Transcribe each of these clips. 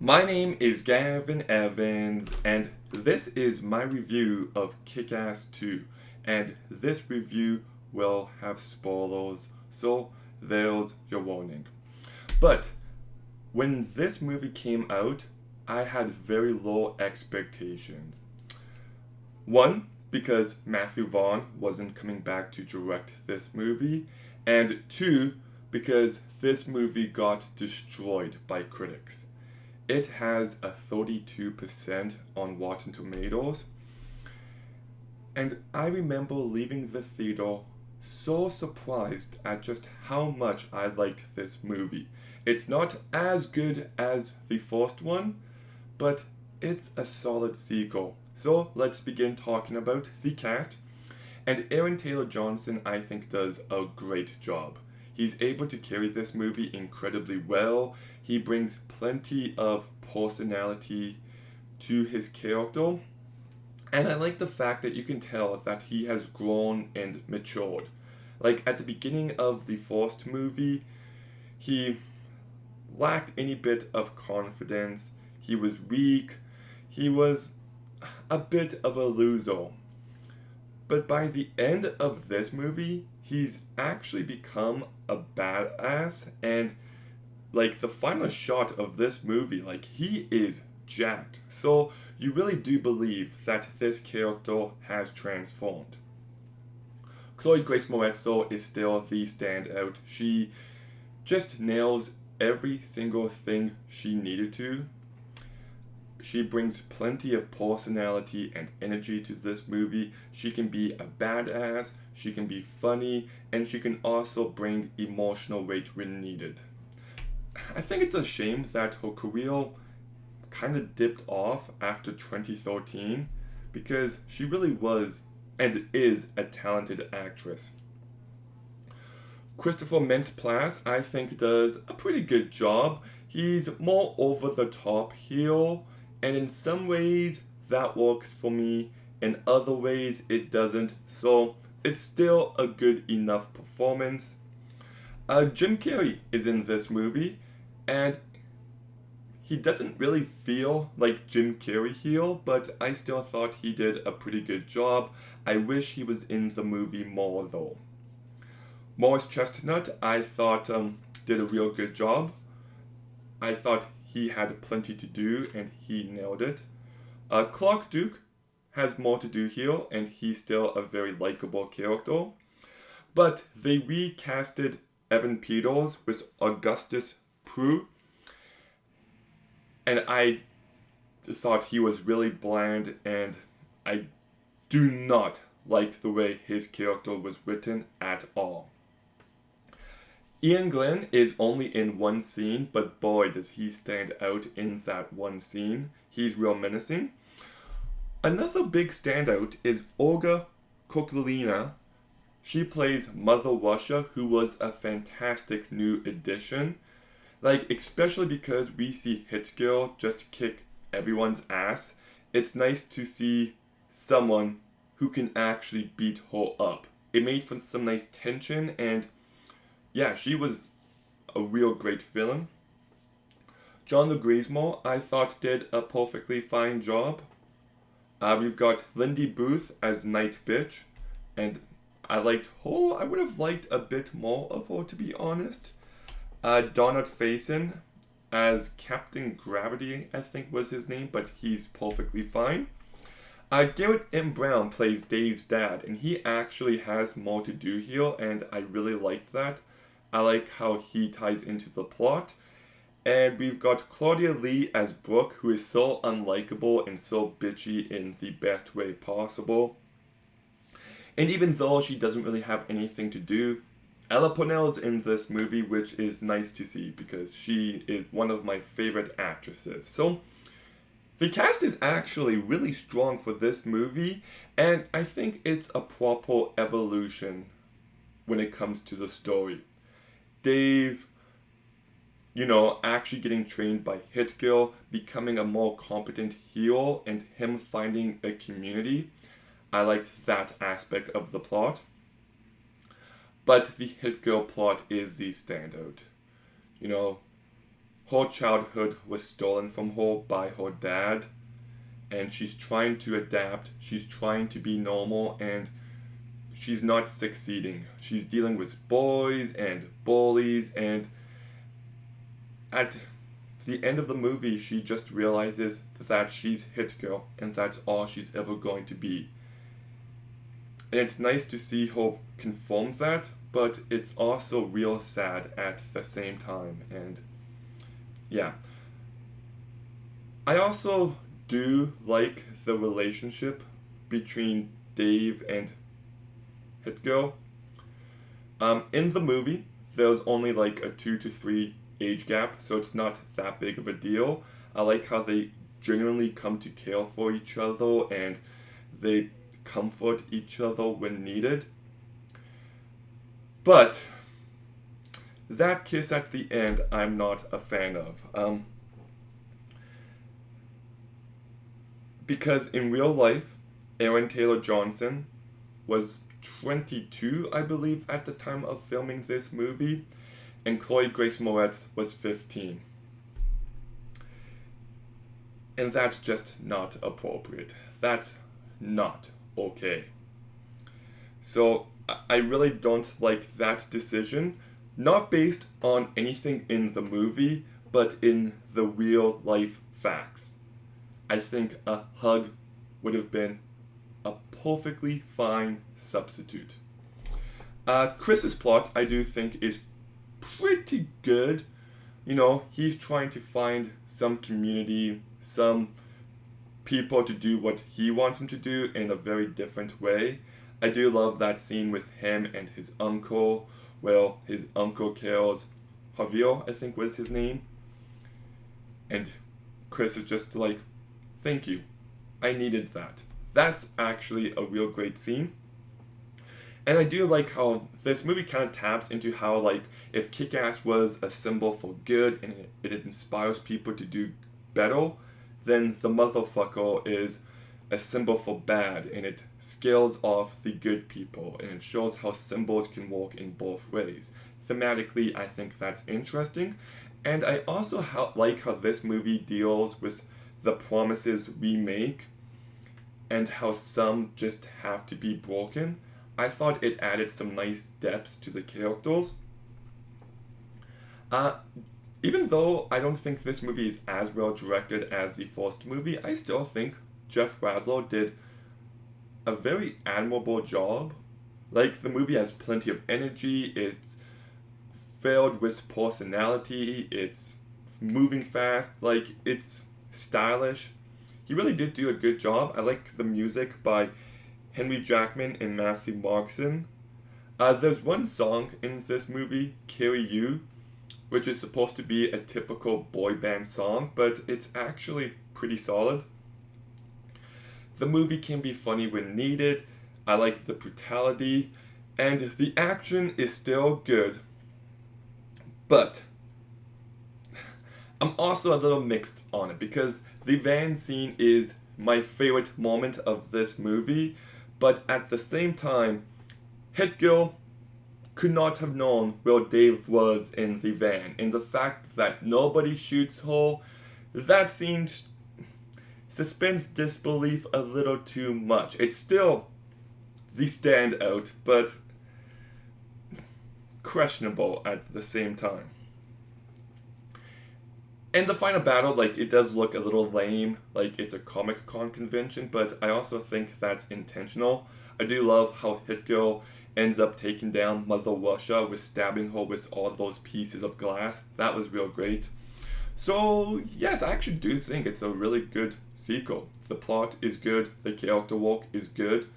My name is Gavin Evans, and this is my review of Kick-Ass 2. And this review will have spoilers, so there's your warning. But when this movie came out, I had very low expectations. One, because Matthew Vaughn wasn't coming back to direct this movie, and two, because this movie got destroyed by critics. It has a 32% on Rotten Tomatoes, and I remember leaving the theater so surprised at just how much I liked this movie. It's not as good as the first one, but it's a solid sequel. So let's begin talking about the cast. And Aaron Taylor Johnson, I think, does a great job. He's able to carry this movie incredibly well. He brings plenty of personality to his character. And I like the fact that you can tell that he has grown and matured. Like at the beginning of the first movie, he lacked any bit of confidence. He was weak. He was a bit of a loser. But by the end of this movie, he's actually become a badass, and like the final shot of this movie, like he is jacked. So you really do believe that this character has transformed. Chloe Grace Moretz is still the standout. She just nails every single thing she needed to. She brings plenty of personality and energy to this movie. She can be a badass, she can be funny, and she can also bring emotional weight when needed. I think it's a shame that her career kind of dipped off after 2013 because she really was and is a talented actress. Christopher Mintz-Plasse, I think, does a pretty good job. He's more over the top here, and in some ways that works for me, in other ways it doesn't, so it's still a good enough performance. Jim Carrey is in this movie, and he doesn't really feel like Jim Carrey here, but I still thought he did a pretty good job. I wish he was in the movie more though. Morris Chestnut, I thought did a real good job. I thought he had plenty to do and he nailed it. Clark Duke has more to do here, and he's still a very likable character. But they recasted Evan Peters with Augustus Prew, and I thought he was really bland, and I do not like the way his character was written at all. Ian Glenn is only in one scene, but boy does he stand out in that one scene. He's real menacing. Another big standout is Olga Koklina. She plays Mother Russia, who was a fantastic new addition. Like, especially because we see Hit Girl just kick everyone's ass. It's nice to see someone who can actually beat her up. It made for some nice tension, and yeah, she was a real great villain. John Leguizamo, I thought, did a perfectly fine job. We've got Lindy Booth as Night Bitch, and I liked her. I would have liked a bit more of her, to be honest. Donald Faison as Captain Gravity, I think was his name, but he's perfectly fine. Garrett M. Brown plays Dave's dad, and he actually has more to do here, and I really like that. I like how he ties into the plot. And we've got Claudia Lee as Brooke, who is so unlikable and so bitchy in the best way possible. And even though she doesn't really have anything to do, Ella Purnell's in this movie, which is nice to see because she is one of my favorite actresses. So the cast is actually really strong for this movie, and I think it's a proper evolution when it comes to the story. Dave, actually getting trained by Hit Girl, becoming a more competent hero, and him finding a community. I liked that aspect of the plot. But the Hit Girl plot is the standout. her childhood was stolen from her by her dad, and she's trying to adapt, she's trying to be normal, and she's not succeeding. She's dealing with boys and bullies, and at the end of the movie, she just realizes that she's Hit Girl, and that's all she's ever going to be. And it's nice to see her confirm that, but it's also real sad at the same time. And yeah. I also do like the relationship between Dave and Hit Girl. In the movie, there's only like a 2 to 3 age gap, so it's not that big of a deal. I like how they genuinely come to care for each other and they comfort each other when needed. But that kiss at the end, I'm not a fan of. Because in real life, Aaron Taylor Johnson was 22, I believe, at the time of filming this movie, and Chloe Grace Moretz was 15. And that's just not appropriate. That's not okay. So I really don't like that decision, not based on anything in the movie, but in the real life facts. I think a hug would have been a perfectly fine substitute. Chris's plot, I do think, is pretty good. You know, he's trying to find some community, some people to do what he wants them to do in a very different way. I do love that scene with him and his uncle. Well, his uncle kills Javier, I think was his name. And Chris is just like, thank you. I needed that. That's actually a real great scene. And I do like how this movie kind of taps into how, like, if Kick-Ass was a symbol for good and it inspires people to do better, then the motherfucker is a symbol for bad and it scales off the good people and it shows how symbols can work in both ways. Thematically, I think that's interesting. And I also like how this movie deals with the promises we make and how some just have to be broken. I thought it added some nice depth to the characters. Even though I don't think this movie is as well directed as the first movie, I still think Jeff Radlow did a very admirable job. Like, the movie has plenty of energy, it's filled with personality, it's moving fast, like, it's stylish. He really did do a good job. I like the music by Henry Jackman and Matthew Markson. There's one song in this movie, Carry You, which is supposed to be a typical boy band song, but it's actually pretty solid. The movie can be funny when needed. I like the brutality, and the action is still good. But I'm also a little mixed on it because the van scene is my favorite moment of this movie, but at the same time, Hit Girl could not have known where Dave was in the van, and the fact that nobody shoots her, that scene suspends disbelief a little too much. It's still the standout, but questionable at the same time. And the final battle, like, it does look a little lame, like it's a Comic-Con convention, but I also think that's intentional. I do love how Hit Girl ends up taking down Mother Russia with stabbing her with all those pieces of glass. That was real great. So, yes, I actually do think it's a really good sequel. The plot is good, the character work is good,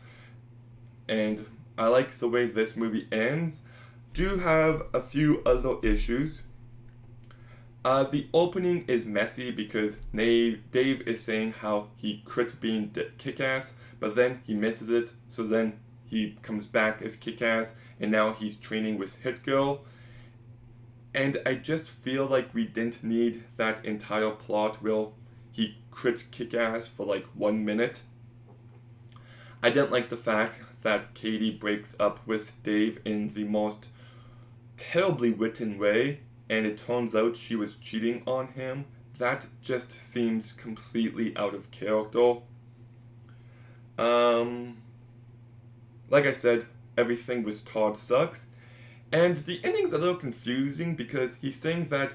and I like the way this movie ends. Do have a few other issues. The opening is messy because Dave is saying how he quit being Kick-Ass, but then he misses it, so then he comes back as Kick-Ass, and now he's training with Hit Girl. And I just feel like we didn't need that entire plot where he quits Kick-Ass for like 1 minute. I didn't like the fact that Katie breaks up with Dave in the most terribly written way. and it turns out she was cheating on him, that just seems completely out of character. Like I said, everything with Todd sucks. And the ending's a little confusing because he's saying that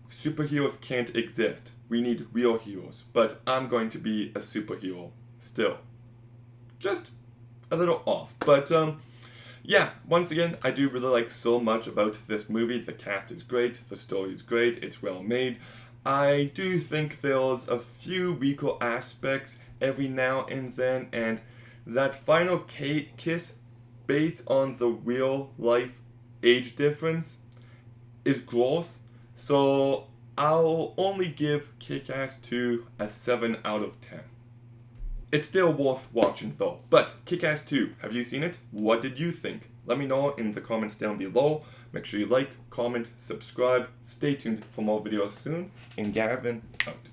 superheroes can't exist. We need real heroes. But I'm going to be a superhero still. Just a little off. But yeah, once again, I do really like so much about this movie. The cast is great, the story is great, it's well made. I do think there's a few weaker aspects every now and then, and that final kiss based on the real life age difference is gross. So I'll only give Kick-Ass 2 a 7 out of 10. It's still worth watching though. But Kick-Ass 2, have you seen it? What did you think? Let me know in the comments down below. Make sure you like, comment, subscribe. Stay tuned for more videos soon. And Gavin out.